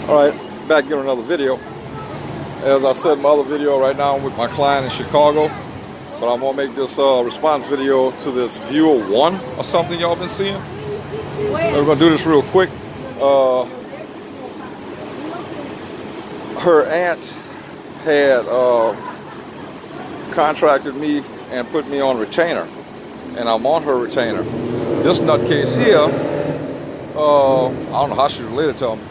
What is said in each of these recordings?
Alright, back getting another video. As I said in my other video, right now I'm with my client in Chicago. But I'm going to make this response video to this viewer 1 or something y'all been seeing. We're going to do this real quick. Her aunt had contracted me and put me on retainer. And I'm on her retainer. This nutcase here, I don't know how she's related to him.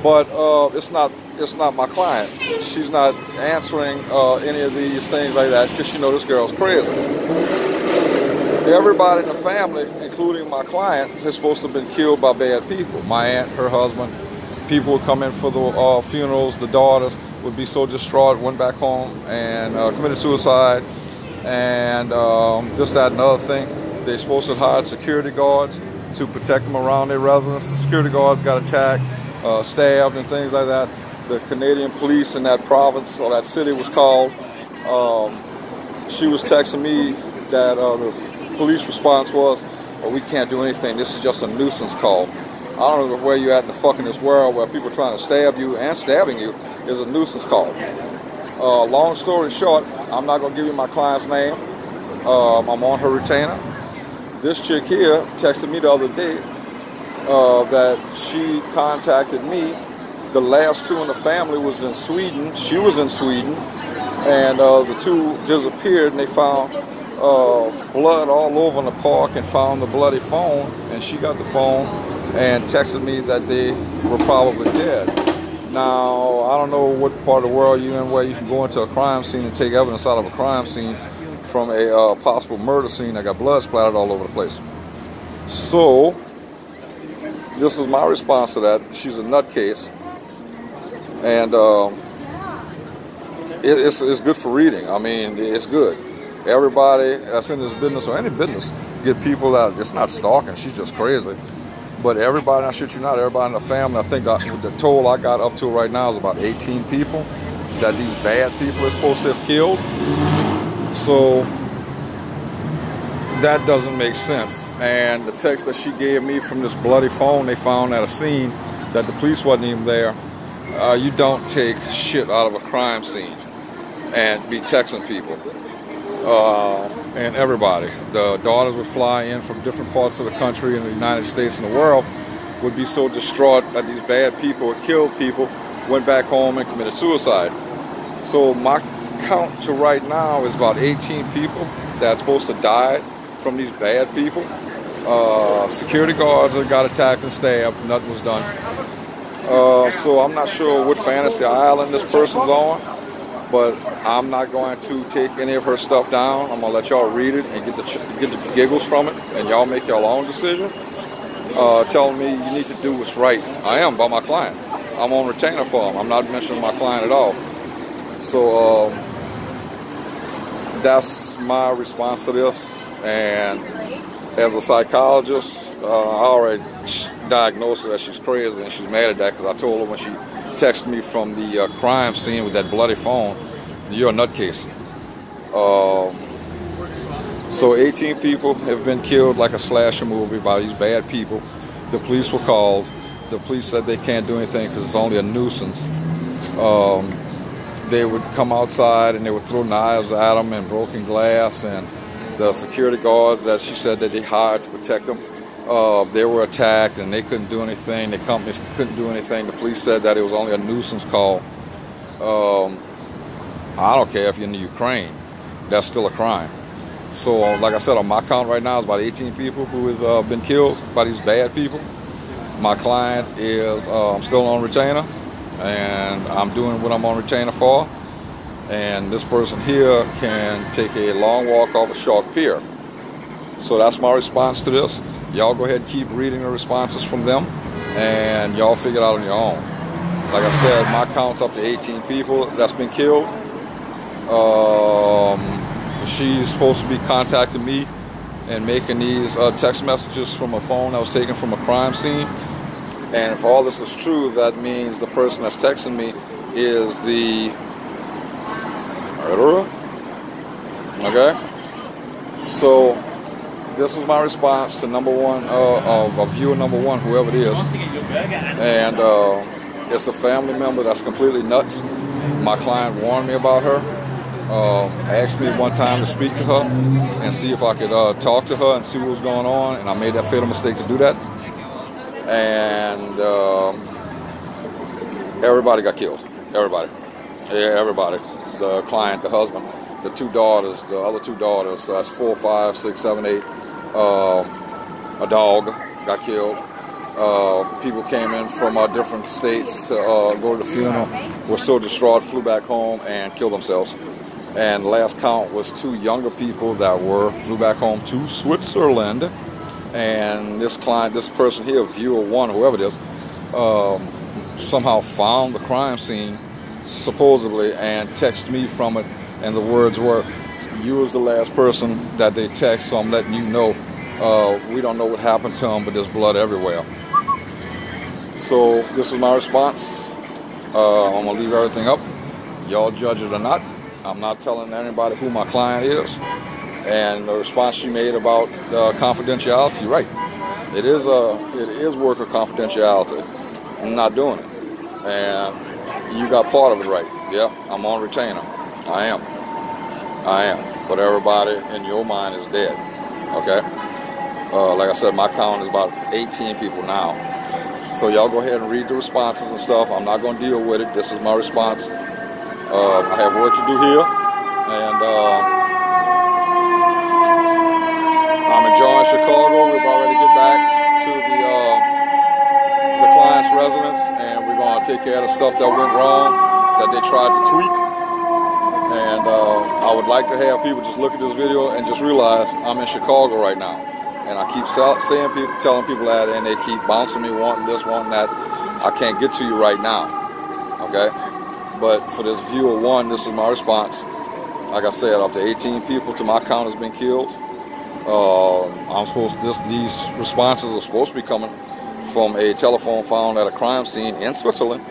But it's not my client. She's not answering any of these things like that because she knows this girl's crazy. Everybody in the family, including my client, is supposed to have been killed by bad people. My aunt, her husband, people would come in for the funerals. The daughters would be so distraught, went back home and committed suicide. And this, that, and other thing. They're supposed to have hired security guards to protect them around their residence. The security guards got attacked. Stabbed and things like that. The Canadian police in that province or that city was called. She was texting me that the police response was, well, we can't do anything. This is just a nuisance call. I don't know where you're at in the fucking this world where people trying to stab you and stabbing you is a nuisance call. Long story short, I'm not going to give you my client's name. I'm on her retainer. This chick here texted me the other day that she contacted me. The last two in the family was in Sweden. She was in Sweden, and the two disappeared, and they found blood all over in the park and found the bloody phone, and she got the phone and texted me that they were probably dead. Now, I don't know what part of the world you're in where you can go into a crime scene and take evidence out of a crime scene from a possible murder scene that got blood splattered all over the place. So this is my response to that. She's a nutcase, and it's good for reading. I mean, it's good. Everybody that's in this business or any business get people that it's not stalking. She's just crazy. But everybody, I shit you not, everybody in the family. I think the total I got up to right now is about 18 people that these bad people are supposed to have killed. So that doesn't make sense. And the text that she gave me from this bloody phone they found at a scene that the police wasn't even there. You don't take shit out of a crime scene and be texting people. And everybody. The daughters would fly in from different parts of the country in the United States and the world, would be so distraught that these bad people had killed people, went back home and committed suicide. So my count to right now is about 18 people that's supposed to die from these bad people. Security guards that got attacked and stabbed, nothing was done. So I'm not sure what fantasy island this person's on, but I'm not going to take any of her stuff down. I'm gonna let y'all read it and get the giggles from it, and y'all make your own decision. Telling me you need to do what's right. I am by my client. I'm on retainer for him. I'm not mentioning my client at all. So that's my response to this. And as a psychologist, I already diagnosed her that she's crazy, and she's mad at that because I told her when she texted me from the crime scene with that bloody phone, you're a nutcase. So 18 people have been killed like a slasher movie by these bad people. The police were called. The police said they can't do anything because it's only a nuisance. They would come outside and they would throw knives at them and broken glass, and the security guards that she said that they hired to protect them, they were attacked and they couldn't do anything. The companies couldn't do anything. The police said that it was only a nuisance call. I don't care if you're in the Ukraine, that's still a crime. So like I said, on my count right now is about 18 people who has been killed by these bad people. My client is still on retainer, and I'm doing what I'm on retainer for. And this person here can take a long walk off a short pier. So that's my response to this. Y'all go ahead and keep reading the responses from them, and y'all figure it out on your own. Like I said, my count's up to 18 people that's been killed. She's supposed to be contacting me and making these text messages from a phone that was taken from a crime scene. And if all this is true, that means the person that's texting me is the murderer. Okay? So this is my response to number one, of viewer number one, whoever it is. And It's a family member that's completely nuts. My client warned me about her. Asked me one time to speak to her and see if I could talk to her and see what was going on, and I made that fatal mistake to do that. And everybody got killed. Everybody. Yeah, everybody. The client, the husband, the two daughters, the other two daughters, that's 4, 5, 6, 7, 8. A dog got killed. People came in from different states to go to the funeral, were so distraught, flew back home and killed themselves. And the last count was 2 younger people that flew back home to Switzerland. And this client, this person here, viewer 1, whoever it is, somehow found the crime scene, supposedly, and texted me from it. And the words were, "You was the last person that they text, so I'm letting you know. We don't know what happened to him, but there's blood everywhere." So this is my response. I'm gonna leave everything up. Y'all judge it or not. I'm not telling anybody who my client is. And the response she made about confidentiality, right? It is worker confidentiality. I'm not doing it. And you got part of it right. Yeah, I'm on retainer. I am. But everybody in your mind is dead. Okay? Like I said, my count is about 18 people now. So y'all go ahead and read the responses and stuff. I'm not going to deal with it. This is my response. I have work to do here. And I'm enjoying Chicago. We're about ready to get back to the client's residence. And we're going to take care of the stuff that went wrong, that they tried to tweak. And I would like to have people just look at this video and just realize I'm in Chicago right now. And I keep telling people that, and they keep bouncing me, wanting this, wanting that. I can't get to you right now, okay? But for this viewer 1, this is my response. Like I said, up to 18 people to my count has been killed. These responses are supposed to be coming from a telephone found at a crime scene in Switzerland.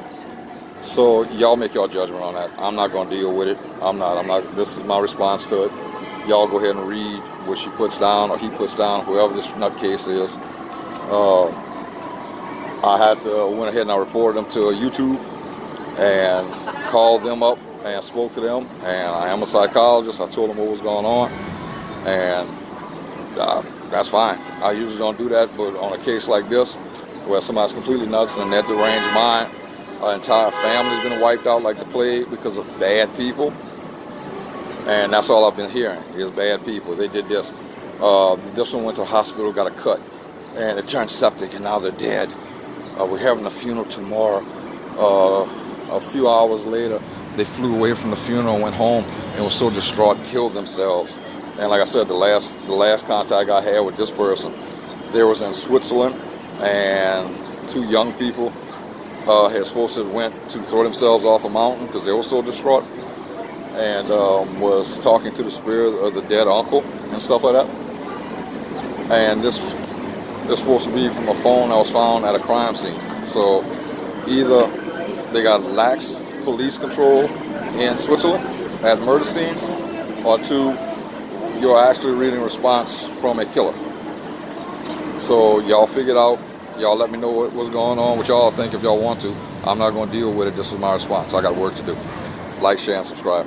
So y'all make your judgment on that. I'm not going to deal with it. I'm not. This is my response to it. Y'all go ahead and read what she puts down or he puts down, whoever this nutcase is. I had to went ahead and I reported them to YouTube and called them up and spoke to them. And I am a psychologist. I told them what was going on, and that's fine. I usually don't do that, but on a case like this, where somebody's completely nuts and their deranged mind, an entire family's been wiped out like the plague because of bad people. And that's all I've been hearing is bad people. They did this. This one went to the hospital, got a cut, and it turned septic, and now they're dead. We're having a funeral tomorrow. A few hours later, they flew away from the funeral and went home and were so distraught, killed themselves. And like I said, the last contact I had with this person, they was in Switzerland, and 2 young people had supposedly went to throw themselves off a mountain because they were so distraught, and was talking to the spirit of the dead uncle and stuff like that. And this is supposed to be from a phone that was found at a crime scene. So either they got lax police control in Switzerland at murder scenes, or 2, you're actually reading a response from a killer. So y'all figure it out. Y'all let me know what's going on, what y'all think if y'all want to. I'm not going to deal with it. This is my response. I got work to do. Like, share, and subscribe.